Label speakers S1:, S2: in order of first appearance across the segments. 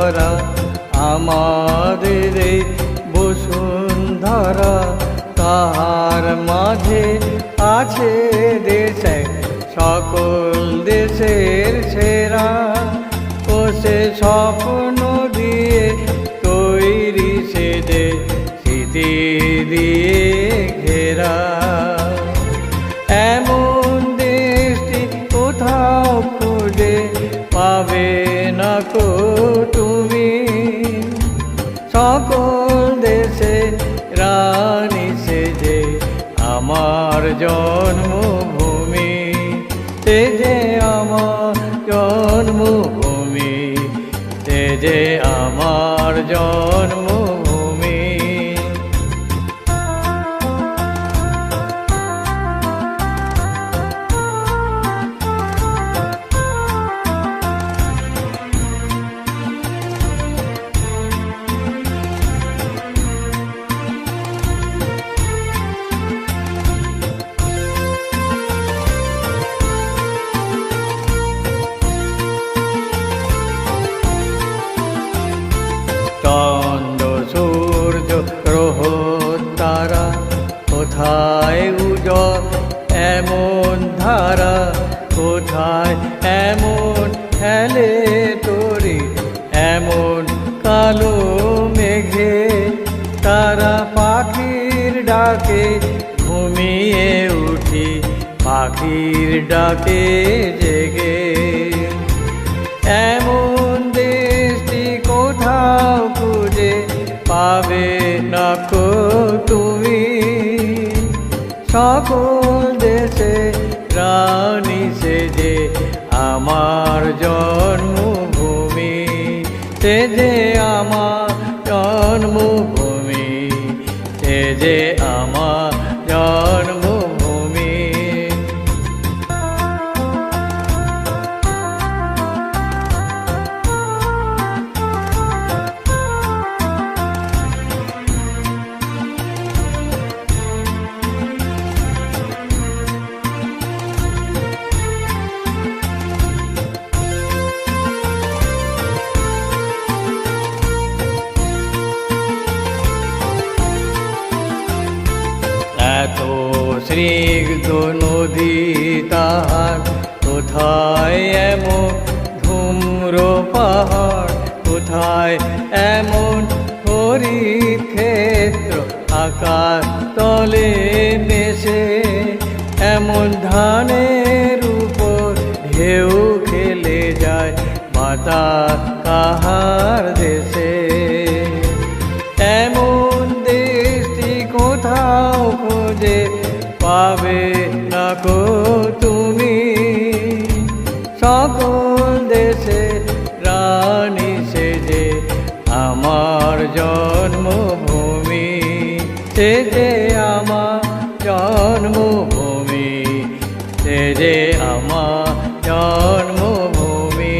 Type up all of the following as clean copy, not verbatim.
S1: ভরা আমাদের এই বসুন্ধরা, তাহার মাঝে আছে দেশ এক সকল দেশের সেরা। ও সে স্বপ্ন দিয়ে তৈরি সে যে স্মৃতি দিয়ে ঘেরা। এমন দেশটি কোথাও খুঁজে পাবে না কো তুমি, সকল দেশে রানী সে যে আমার জন্মভূমি, সে যে আমার জন্মভূমি, সে যে আমার জন্মভূমি। চন্দ্র সূর্য গ্রহ তারা কোথায় উজ্জ্বল এমন ধারা, কোথায় এমন খেলে তরি এমন কালো মেঘে। তারা পাখির ডাকে ঘুমিয়ে উঠি, পাখির ডাকে জেগে। এমন দেশটি কোথাও খুঁজে পাবে না কো তুমি, সকল দেশে রানী সে যে আমার জন্মভূমি, সে যে আমার জন্মভূমি, সে যে আমার জন্মভূমি। এত স্নিগ্ধ নদী তাহার, কোথায় এমন ধূম্র পাহাড়, কোথায় এমন হরিৎ ক্ষেত্র আকাশ তলে মেশে। এমন ধানের উপর ঢেউ খেলে যায় বাতাস কাহার দেশে। এমন দেশটি কোথাও খুঁজে পাবে না কো তুমি, সকল দেশে রানী সে যে আমার জন্মভূমি, সে যে আমার জন্মভূমি, সে যে আমার জন্মভূমি।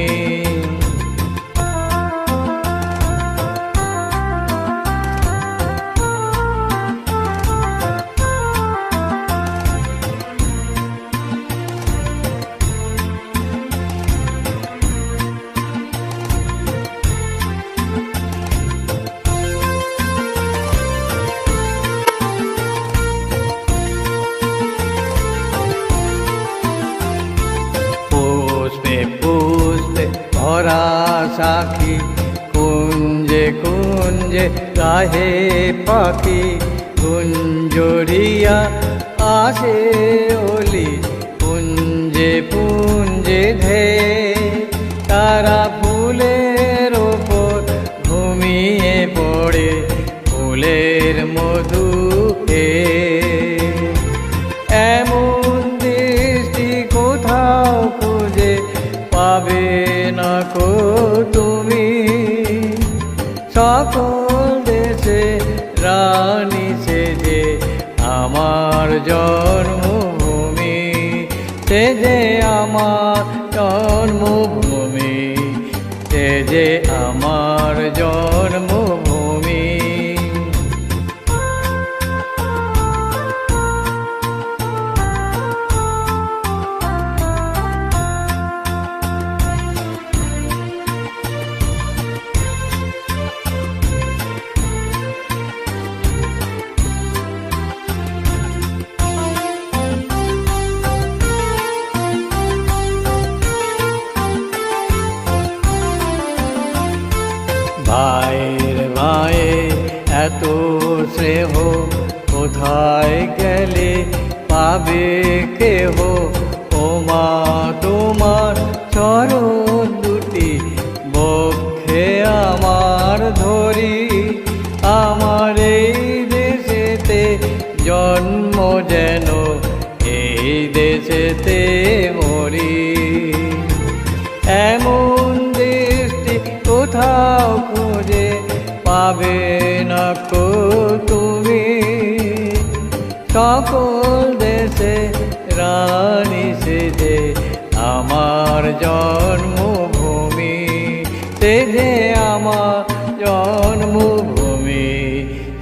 S1: পুষ্পে পুষ্পে ভরা সাখী, কুঞ্জে কুঞ্জে গাহে পাখি। কুঞ্জরিয়া আসে ওলি পুঞ্জে পুঞ্জে ধে। তারা ফুলের ওপর ঘুমিয়ে পড়ে ফুলের মধু খেয়ে। এমন দেশটি কোথাও খুঁজে পাবে না কো তুমি, সকল দেশে রানী সে যে আমার জন্মভূমি, সে যে আমার জন্মভূমি, সে যে আমার জন্মভূমি। ভাইয়ের ভাইয়ে এত স্নেহ কোথায় গেলে পাবে কেহ, ও মা তোমার চরণ দুটি বক্ষে আমার ধরি, আমার এই দেশেতে জন্ম যেন এই দেশেতে মরি। এমন দেশটি কোথাও খুঁজে পাবে না কো তুমি, সকল দেশে রানী সেজে আমার জন্মভূমি, সেজে আমার জন্মভূমি,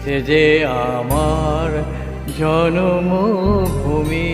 S1: সেজে আমার জন্মভূমি।